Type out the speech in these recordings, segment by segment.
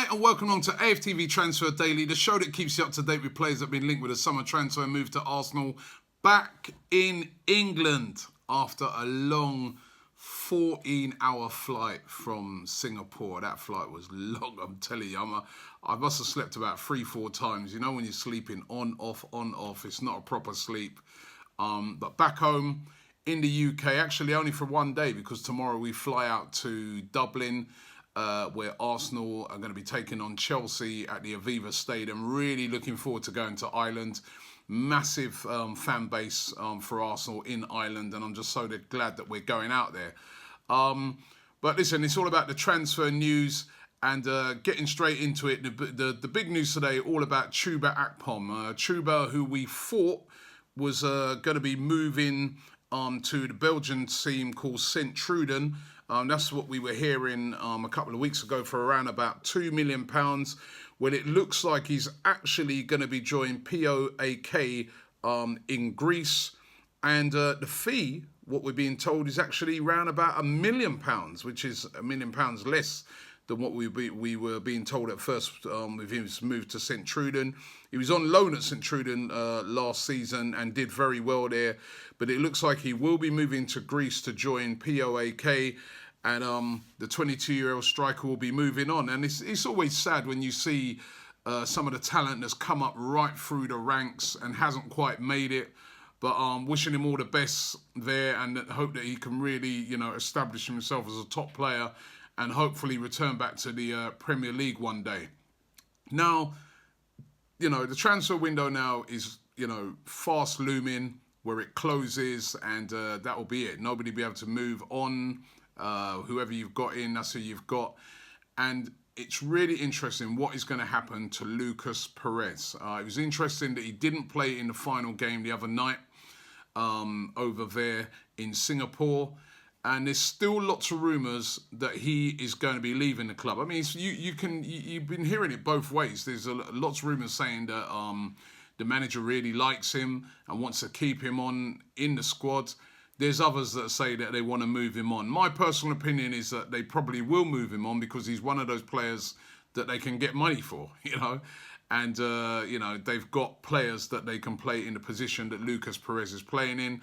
Hi and welcome on to AFTV Transfer Daily, the show that keeps you up to date with players that have been linked with a summer transfer move to Arsenal back in England after a long 14-hour flight from Singapore. That flight was long, I'm telling you. I must have slept about 3-4 times. You know when you're sleeping on, off, it's not a proper sleep. But back home in the UK, actually only for one day because tomorrow we fly out to Dublin, where Arsenal are going to be taking on Chelsea at the Aviva Stadium. Really looking forward to going to Ireland. Massive fan base for Arsenal in Ireland, and I'm just so glad that we're going out there. But listen, it's all about the transfer news and getting straight into it. The big news today, all about Chuba Akpom. Chuba, who we thought was going to be moving to the Belgian team called Sint-Truiden. That's what we were hearing a couple of weeks ago for around about £2 million. When it looks like he's actually going to be joining POAK in Greece. And the fee, what we're being told, is actually around about £1 million, which is £1 million less than what we were being told at first with his move to Sint-Truiden. He was on loan at Sint-Truiden last season and did very well there. But it looks like he will be moving to Greece to join POAK. And the 22-year-old striker will be moving on. And it's always sad when you see some of the talent that's come up right through the ranks and hasn't quite made it. But wishing him all the best there and hope that he can really, establish himself as a top player and hopefully return back to the Premier League one day. Now, the transfer window now is, fast looming where it closes and that will be it. Nobody will be able to move on. Whoever you've got in, that's who you've got. And it's really interesting what is going to happen to Lucas Perez. It was interesting that he didn't play in the final game the other night over there in Singapore. And there's still lots of rumours that he is going to be leaving the club. I mean, you've been hearing it both ways. There's lots of rumours saying that the manager really likes him and wants to keep him on in the squad. There's others that say that they want to move him on. My personal opinion is that they probably will move him on because he's one of those players that they can get money for, And, they've got players that they can play in the position that Lucas Perez is playing in.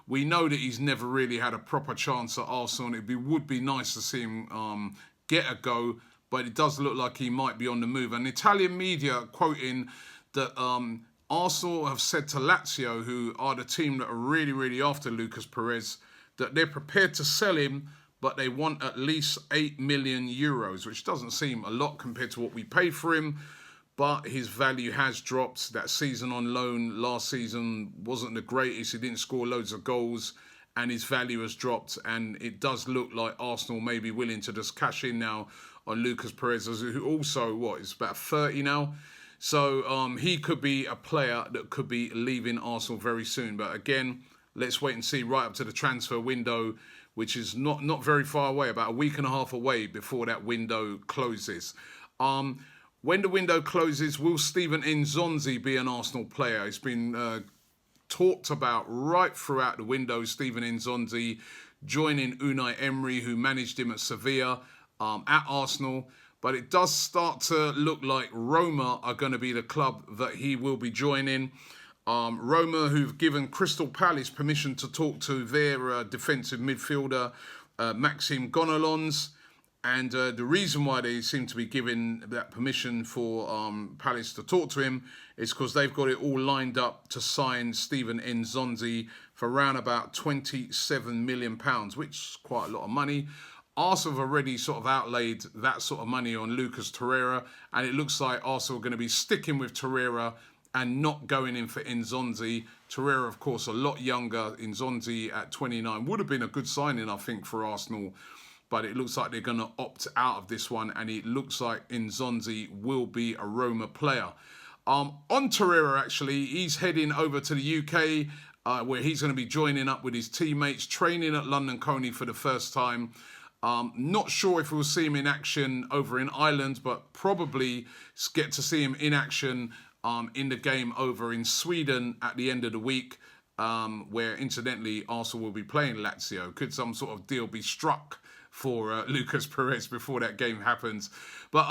We know that he's never really had a proper chance at Arsenal. It would be nice to see him get a go, but it does look like he might be on the move. And Italian media quoting that Arsenal have said to Lazio, who are the team that are really, really after Lucas Perez, that they're prepared to sell him, but they want at least €8 million, which doesn't seem a lot compared to what we paid for him. But his value has dropped. That season on loan last season wasn't the greatest. He didn't score loads of goals, and his value has dropped. And it does look like Arsenal may be willing to just cash in now on Lucas Perez, who also, is about 30 now. So he could be a player that could be leaving Arsenal very soon. But again, let's wait and see right up to the transfer window, which is not very far away, about a week and a half away before that window closes. When the window closes, will Steven Nzonzi be an Arsenal player? It's been talked about right throughout the window. Steven Nzonzi joining Unai Emery, who managed him at Sevilla, at Arsenal. But it does start to look like Roma are going to be the club that he will be joining. Roma, who've given Crystal Palace permission to talk to their defensive midfielder, Maxime Gonalons. And the reason why they seem to be giving that permission for Palace to talk to him is because they've got it all lined up to sign Steven Nzonzi for around about £27 million, which is quite a lot of money. Arsenal have already sort of outlaid that sort of money on Lucas Torreira, and it looks like Arsenal are going to be sticking with Torreira and not going in for Nzonzi. Torreira, of course, a lot younger. Nzonzi at 29 would have been a good signing, I think, for Arsenal. But it looks like they're going to opt out of this one, and it looks like Nzonzi will be a Roma player. On Torreira, actually, he's heading over to the UK, where he's going to be joining up with his teammates, training at London Coney for the first time. Not sure if we'll see him in action over in Ireland, but probably get to see him in action in the game over in Sweden at the end of the week, where, incidentally, Arsenal will be playing Lazio. Could some sort of deal be struck for Lucas Perez before that game happens? But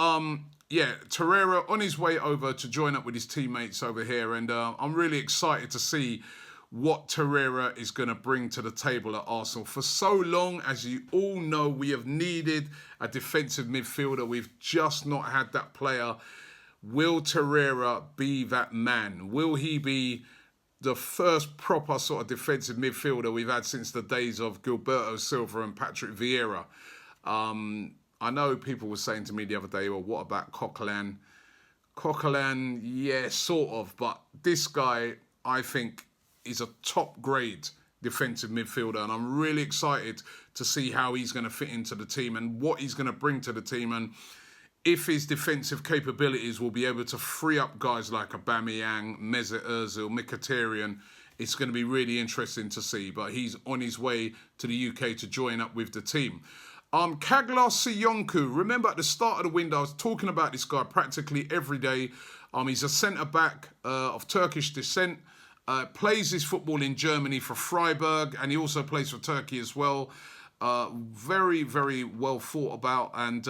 yeah, Torreira on his way over to join up with his teammates over here. And I'm really excited to see what Torreira is going to bring to the table at Arsenal. For so long, as you all know, we have needed a defensive midfielder. We've just not had that player. Will Torreira be that man? Will he be the first proper sort of defensive midfielder we've had since the days of Gilberto Silva and Patrick Vieira? I know people were saying to me the other day, well, what about Coquelin? Coquelin, yeah, sort of. But this guy, I think, is a top grade defensive midfielder. And I'm really excited to see how he's going to fit into the team and what he's going to bring to the team. And if his defensive capabilities will be able to free up guys like Aubameyang, Mesut Ozil, Mkhitaryan, it's going to be really interesting to see. But he's on his way to the UK to join up with the team. Kaglar Sionku, remember at the start of the window, I was talking about this guy practically every day. He's a centre-back of Turkish descent, plays his football in Germany for Freiburg, and he also plays for Turkey as well. Very, very well thought about, and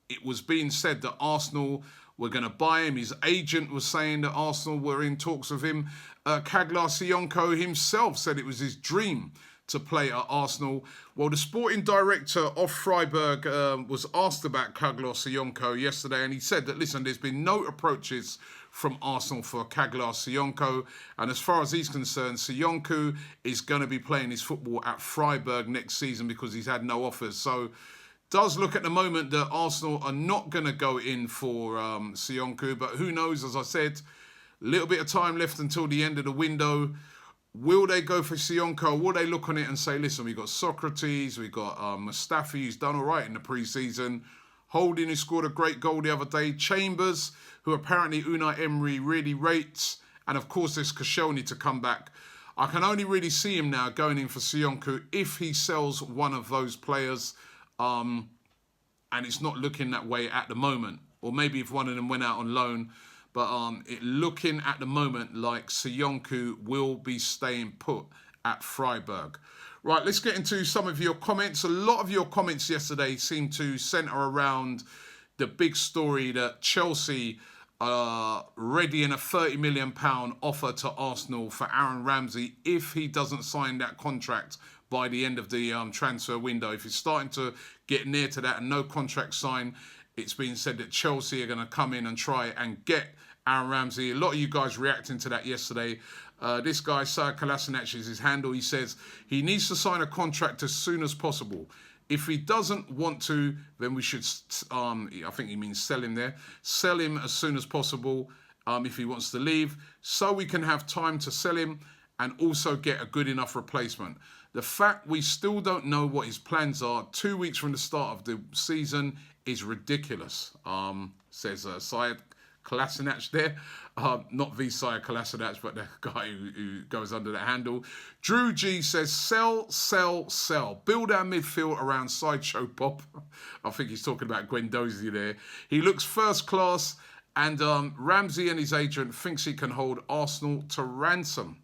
it was being said that Arsenal were going to buy him. His agent was saying that Arsenal were in talks with him. Kaglar Sionku himself said it was his dream to play at Arsenal. Well, the sporting director of Freiburg was asked about Kaglar Sionku yesterday, and he said that, listen, there's been no approaches from Arsenal for Kaglar Sionku, and as far as he's concerned, Sionku is going to be playing his football at Freiburg next season because he's had no offers. So does look at the moment that Arsenal are not going to go in for Sionku, but who knows, as I said, a little bit of time left until the end of the window. Will they go for Sionku? Will they look on it and say, listen, we've got Socrates, we've got Mustafi, who's done all right in the pre-season. Holding, who scored a great goal the other day. Chambers, who apparently Unai Emery really rates. And of course, there's Koscielny to come back. I can only really see him now going in for Sionku if he sells one of those players. And it's not looking that way at the moment. Or maybe if one of them went out on loan. But it looking at the moment like Sionku will be staying put at Freiburg. Right, let's get into some of your comments. A lot of your comments yesterday seem to centre around the big story that Chelsea are readying a £30 million offer to Arsenal for Aaron Ramsey if he doesn't sign that contract by the end of the transfer window. If he's starting to get near to that and no contract signed, it's been said that Chelsea are going to come in and try and get Aaron Ramsey. A lot of you guys reacting to that yesterday. This guy, Sir Kolasinac, is his handle. He says he needs to sign a contract as soon as possible. If he doesn't want to, then we should, I think he means sell him there. Sell him as soon as possible if he wants to leave, so we can have time to sell him and also get a good enough replacement. The fact we still don't know what his plans are 2 weeks from the start of the season is ridiculous, says Syed Kolasinac there. Not the Syed Kolasinac, but the guy who goes under that handle. Drew G says, sell, sell, sell. Build our midfield around Sideshow Bob. I think he's talking about Guendouzi there. He looks first class, and Ramsey and his agent thinks he can hold Arsenal to ransom.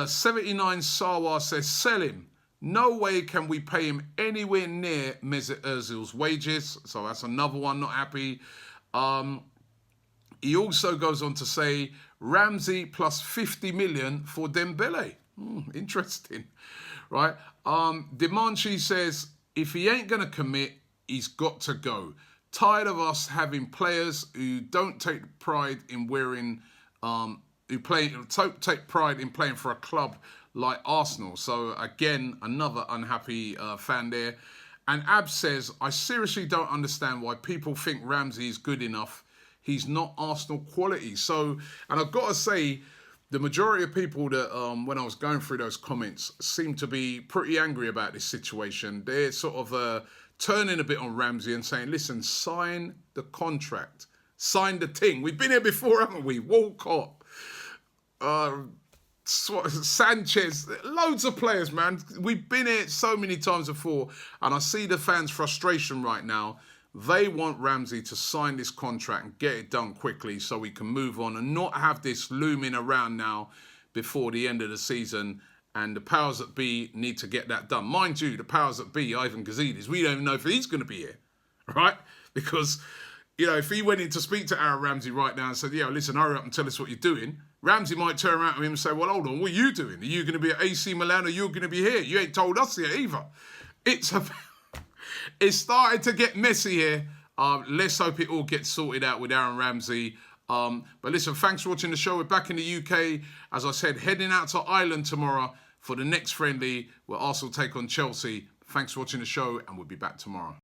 79 Sawa says, sell him. No way can we pay him anywhere near Mesut Ozil's wages. So that's another one not happy. He also goes on to say, Ramsey plus 50 million for Dembele. Interesting, right? Demanchi says, if he ain't going to commit, he's got to go. Tired of us having players who don't take pride in wearing, take pride in playing for a club like Arsenal. So again, another unhappy fan there. And Ab says, I seriously don't understand why people think Ramsey is good enough. He's not Arsenal quality. So, and I've got to say, the majority of people that, when I was going through those comments, seem to be pretty angry about this situation. They're sort of turning a bit on Ramsey and saying, listen, sign the contract. Sign the thing. We've been here before, haven't we? Walcott, Sanchez, loads of players, man. We've been here so many times before, and I see the fans' frustration right now. They want Ramsey to sign this contract and get it done quickly so we can move on and not have this looming around now before the end of the season. And the powers that be need to get that done. Mind you, the powers that be, Ivan Gazidis, we don't even know if he's going to be here, right? Because You know, if he went in to speak to Aaron Ramsey right now and said, yeah, listen, hurry up and tell us what you're doing, Ramsey might turn around to him and say, well, hold on, what are you doing? Are you going to be at AC Milan or you're going to be here? You ain't told us yet either. It's starting to get messy here. Let's hope it all gets sorted out with Aaron Ramsey. But listen, thanks for watching the show. We're back in the UK. As I said, heading out to Ireland tomorrow for the next friendly where Arsenal take on Chelsea. Thanks for watching the show, and we'll be back tomorrow.